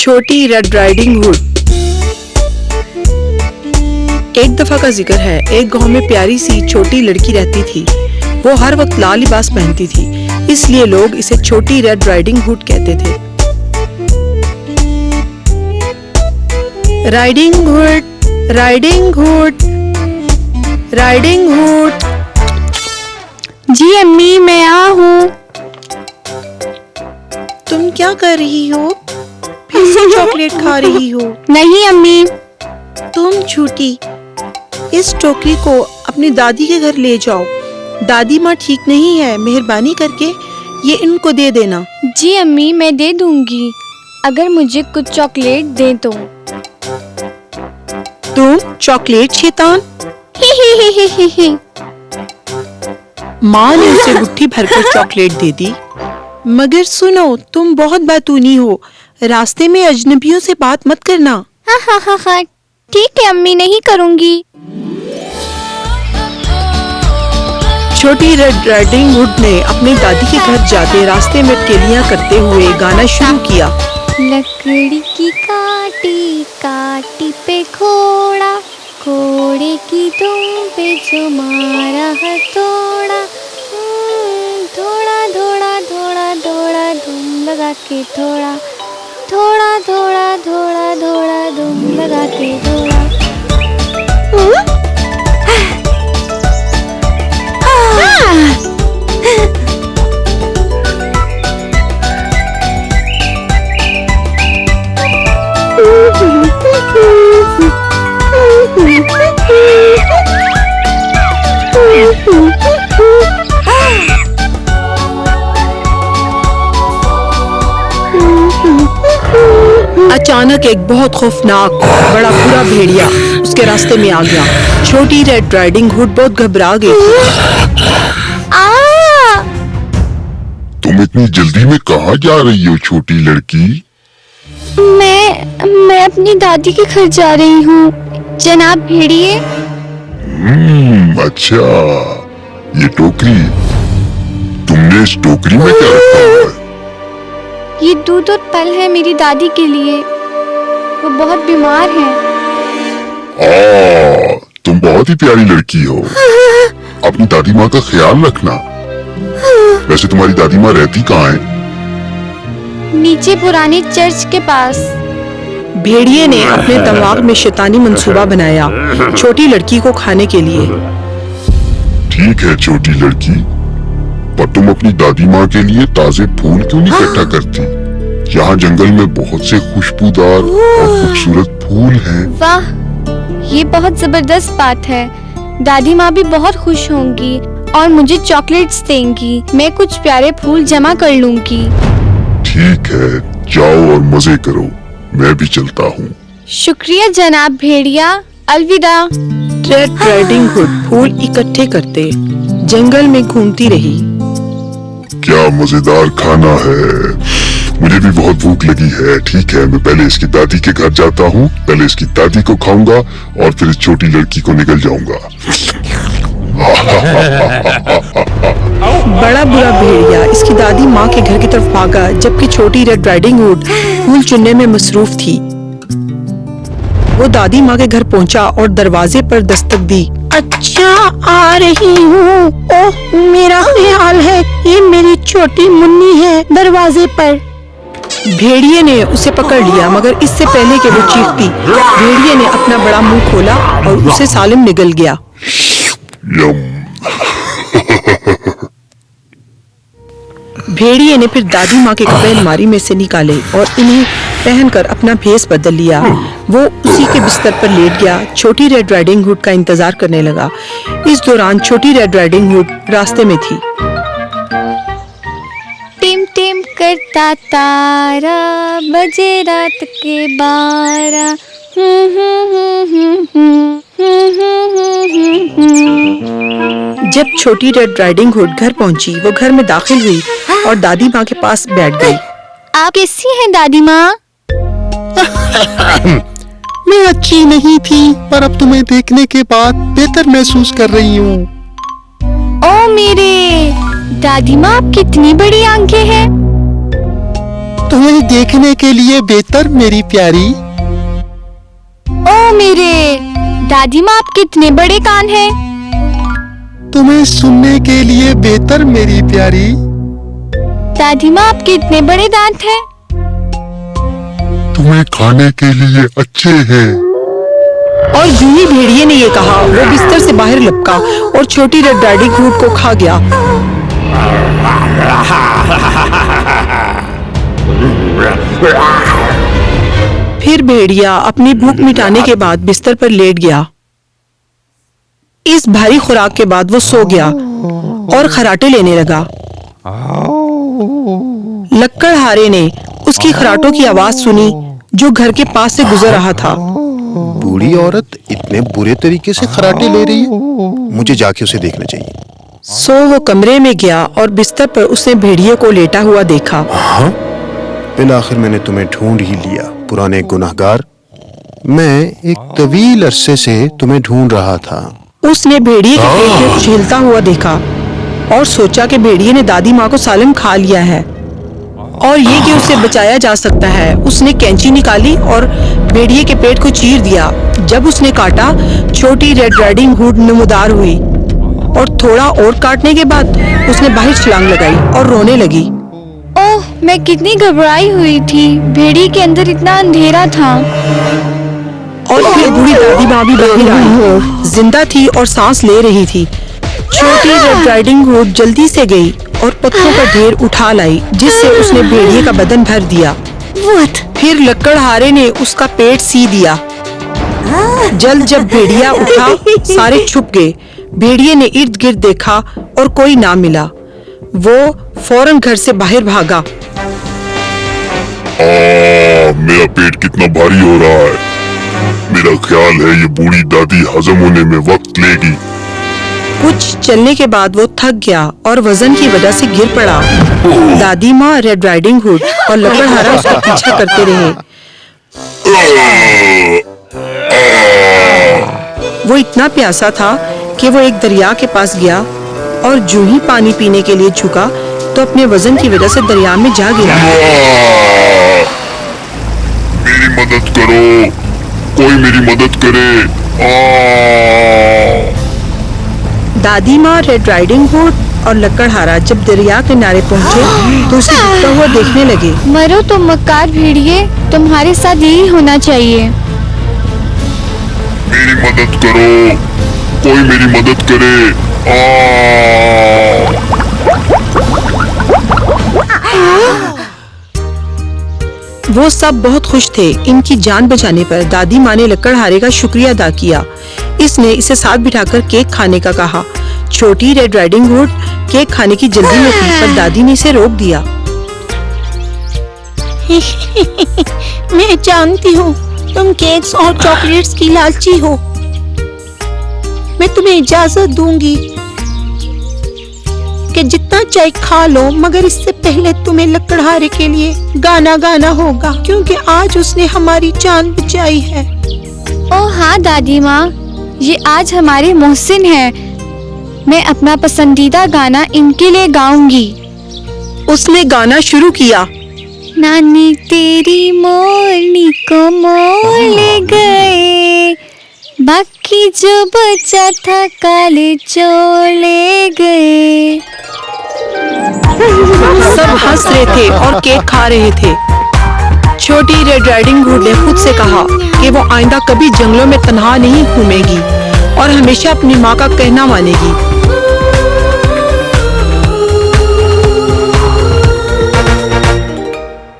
छोटी red riding hood. एक दफा का जिक्र है, एक गांव में प्यारी सी छोटी लड़की रहती थी। वो हर वक्त लाल लिबास पहनती थी, इसलिए लोग इसे छोटी रेड राइडिंग हुड कहते थे। Riding hood, riding hood, riding hood. जी अम्मी, मैं यहाँ हूँ। तुम क्या कर रही हो? फिर से चॉकलेट खा रही हो? नहीं अम्मी। तुम झूठी। इस टोकरी को अपनी दादी के घर ले जाओ। दादी माँ ठीक नहीं है, मेहरबानी करके ये इनको दे देना। जी अम्मी, मैं दे दूंगी, अगर मुझे कुछ चॉकलेट दे तो। तुम चॉकलेट शैतान। माँ ने उसे गुट्ठी भरकर चॉकलेट दे दी। मगर सुनो, तुम बहुत बातूनी हो, रास्ते में अजनबियों से बात मत करना। हाँ, ठीक है अम्मी, नहीं करूँगी। छोटी रेड राइडिंग हुड ने अपनी दादी के घर जाते रास्ते में अटकेलियां करते हुए गाना शुरू किया। लकड़ी की काटी काटी पे घोड़ा, घोड़े की दुम पे जो मारा हथौड़ा, थोड़ा थोड़ा थोड़ा थोड़ा धूम लगा के थोड़ा, थोड़ा थोड़ा थोड़ा थोड़ा धूम लगा के थोड़ा। अचानक एक बहुत खौफनाक बड़ा बुरा भेड़िया उसके रास्ते में आ गया। छोटी रेड राइडिंग हुड बहुत घबरा गई। तुम इतनी जल्दी में कहाँ जा रही हो छोटी लड़की? मैं अपनी दादी के घर जा रही हूँ जनाब भेड़िए। अच्छा, ये टोकरी, तुमने इस टोकरी में क्या रखा हुआ है? ये दूध और फल है मेरी दादी के लिए, वो बहुत बीमार हैं। तुम बहुत ही प्यारी लड़की हो। अपनी दादी माँ का ख्याल रखना। वैसे तुम्हारी दादी माँ रहती कहाँ है? नीचे पुराने चर्च के पास। भेड़िए ने अपने दिमाग में शैतानी मंसूबा बनाया छोटी लड़की को खाने के लिए। ठीक है छोटी लड़की, पर तुम अपनी दादी माँ के लिए ताजे फूल क्यों नहीं इकट्ठा करती? यहाँ जंगल में बहुत से खुशबूदार और खूबसूरत फूल हैं। वाह, ये बहुत जबरदस्त बात है। दादी माँ भी बहुत खुश होंगी और मुझे चॉकलेट्स देंगी। मैं कुछ प्यारे फूल जमा कर लूंगी। ठीक है, जाओ और मजे करो, मैं भी चलता हूँ। शुक्रिया जनाब भेड़िया, अलविदा। रेड राइडिंग हुड फूल इकट्ठे करते जंगल में घूमती रही। क्या मजेदार खाना है, मुझे भी बहुत भूख लगी है। ठीक है, मैं पहले इसकी दादी के घर जाता हूँ, पहले इसकी दादी को खाऊंगा और फिर इस छोटी लड़की को निकल जाऊंगा। बड़ा बुरा भेड़िया इसकी दादी माँ के घर की तरफ भागा, जबकि छोटी रेड राइडिंग हुड फूल चुनने में मसरूफ थी। वो दादी माँ के घर पहुँचा और दरवाजे पर दस्तक दी। अच्छा, आ रही हूँ। ओह, मेरा ख्याल है ये मेरी छोटी मुन्नी है दरवाजे पर। भेड़िए ने उसे पकड़ लिया, मगर इससे पहले कि वो चीखती, भेड़िए ने अपना बड़ा मुंह खोला और उसे सालिम निगल गया। भेड़िए ने फिर दादी माँ के कपड़े अलमारी में से निकाले और इन्हें पहनकर अपना भेस बदल लिया। वो उसी के बिस्तर पर लेट गया। छोटी रेड राइडिंग हुड का इंतजार करने लगा। इस दौरान छोटी रेड राइडिंग हुड रास्ते में थी। टिम टिम करता तारा, बजे रात के 12। जब छोटी रेड राइडिंग हुड घर पहुंची, वो घर में दाखिल हुई और दादी माँ के पास बैठ गई। आप कैसी हैं दादी माँ? मैं अच्छी नहीं थी, पर अब तुम्हें देखने के बाद बेहतर महसूस कर रही हूँ। ओ मेरे दादी माँ, आप कितनी बड़ी आंखें हैं। तुम्हें देखने के लिए बेहतर मेरी प्यारी। ओ मेरे दादी माँ, आप कितने बड़े कान हैं। तुम्हें सुनने के लिए बेहतर मेरी प्यारी। दादी माँ, आप कितने बड़े दांत हैं। तुम्हें खाने के लिए अच्छे हैं। और यूं ही भेड़िए ने ये कहा, वो बिस्तर से बाहर लपका और छोटी रेड राइडिंग हुड को खा गया। फिर भेड़िया अपनी भूख मिटाने के बाद बिस्तर पर लेट गया। इस भारी खुराक के बाद वो सो गया और खराटे लेने लगा। लक्कड़हारे ने उसकी खराटों की आवाज सुनी जो घर के पास से गुजर रहा था। बूढ़ी औरत इतने बुरे तरीके से खराटे ले रही है, मुझे जाके उसे देखना चाहिए। सो वो कमरे में गया और बिस्तर पर उसने भेड़िए को लेटा हुआ देखा। हाँ, फिर आखिर मैंने तुम्हें ढूंढ ही लिया, पुराने गुनाहगार। मैं एक तवील अरसे से तुम्हें ढूंढ रहा था। उसने भेड़िए के पेट में कुछ हिलता हुआ देखा और सोचा कि भेड़िए ने दादी माँ को सालिम खा लिया है और ये कि उसे बचाया जा सकता है। उसने कैंची निकाली और भेड़िए के पेट को चीर दिया। जब उसने काटा, छोटी रेड राइडिंग हुड नमूदार हुई और थोड़ा और काटने के बाद उसने बाहर छलांग लगाई और रोने लगी। ओह, मैं कितनी घबराई हुई थी। भेड़ी के अंदर इतना अंधेरा था। और फिर बूढ़ी दादी माँ भी बाहर आई, जिंदा थी और सांस ले रही थी। छोटी रेड राइडिंग हुड जल्दी से गई और पत्थरों का ढेर उठा लाई, जिससे उसने भेड़िए का बदन भर दिया। फिर लक्कड़हारे ने उसका पेट सी दिया। जल्द जब भेड़िया उठा, सारे छुप गए। भेड़िए ने इर्द गिर्द देखा और कोई ना मिला। वो फौरन घर से बाहर भागा। मेरा पेट कितना भारी हो रहा है। मेरा ख्याल है ये बूढ़ी दादी हजम होने में वक्त लेगी। कुछ चलने के बाद वो थक गया और वजन की वजह से गिर पड़ा। दादी माँ, रेड राइडिंग हुड और लकड़हारा उसका पीछा करते रहे। वो इतना प्यासा था कि वो एक दरिया के पास गया और जो ही पानी पीने के लिए झुका तो अपने वजन की वजह से दरिया में जा गिरा। मेरी मदद करो, कोई मेरी मदद करे। दादी माँ, रेड राइडिंग हुड और लकड़हारा जब दरिया किनारे पहुँचे तो उसे डूबता हुआ देखने लगे। मरो तुम मक्कार भेड़िए, तुम्हारे साथ यही होना चाहिए। मेरी मदद करो, कोई मेरी मदद करे। वो सब बहुत खुश थे। इनकी जान बचाने पर दादी माँ ने लकड़हारे का शुक्रिया अदा किया। इसने इसे साथ बिठाकर केक खाने का कहा। छोटी रेड राइडिंग हुड केक खाने की जल्दी में थी, पर दादी ने इसे रोक दिया। मैं जानती हूँ तुम केक्स और चॉकलेट्स की लालची हो। मैं तुम्हें इजाजत दूंगी कि जितना चाहे खा लो, मगर इससे पहले तुम्हें लकड़हारे के लिए गाना गाना होगा, क्योंकि आज उसने हमारी जान बचाई है। ओह हाँ दादी माँ, ये आज हमारे मोहसिन हैं। मैं अपना पसंदीदा गाना इनके लिए गाऊंगी। उसने गाना शुरू किया। नानी तेरी मोरनी को मोर ले गए, बाकी जो बचा था काले चोर ले गए। सब हंस रहे थे और केक खा रहे थे। छोटी रेड राइडिंग हुड ने खुद से कहा कि वो आइंदा कभी जंगलों में तन्हा नहीं घूमेगी और हमेशा अपनी माँ का कहना मानेगी।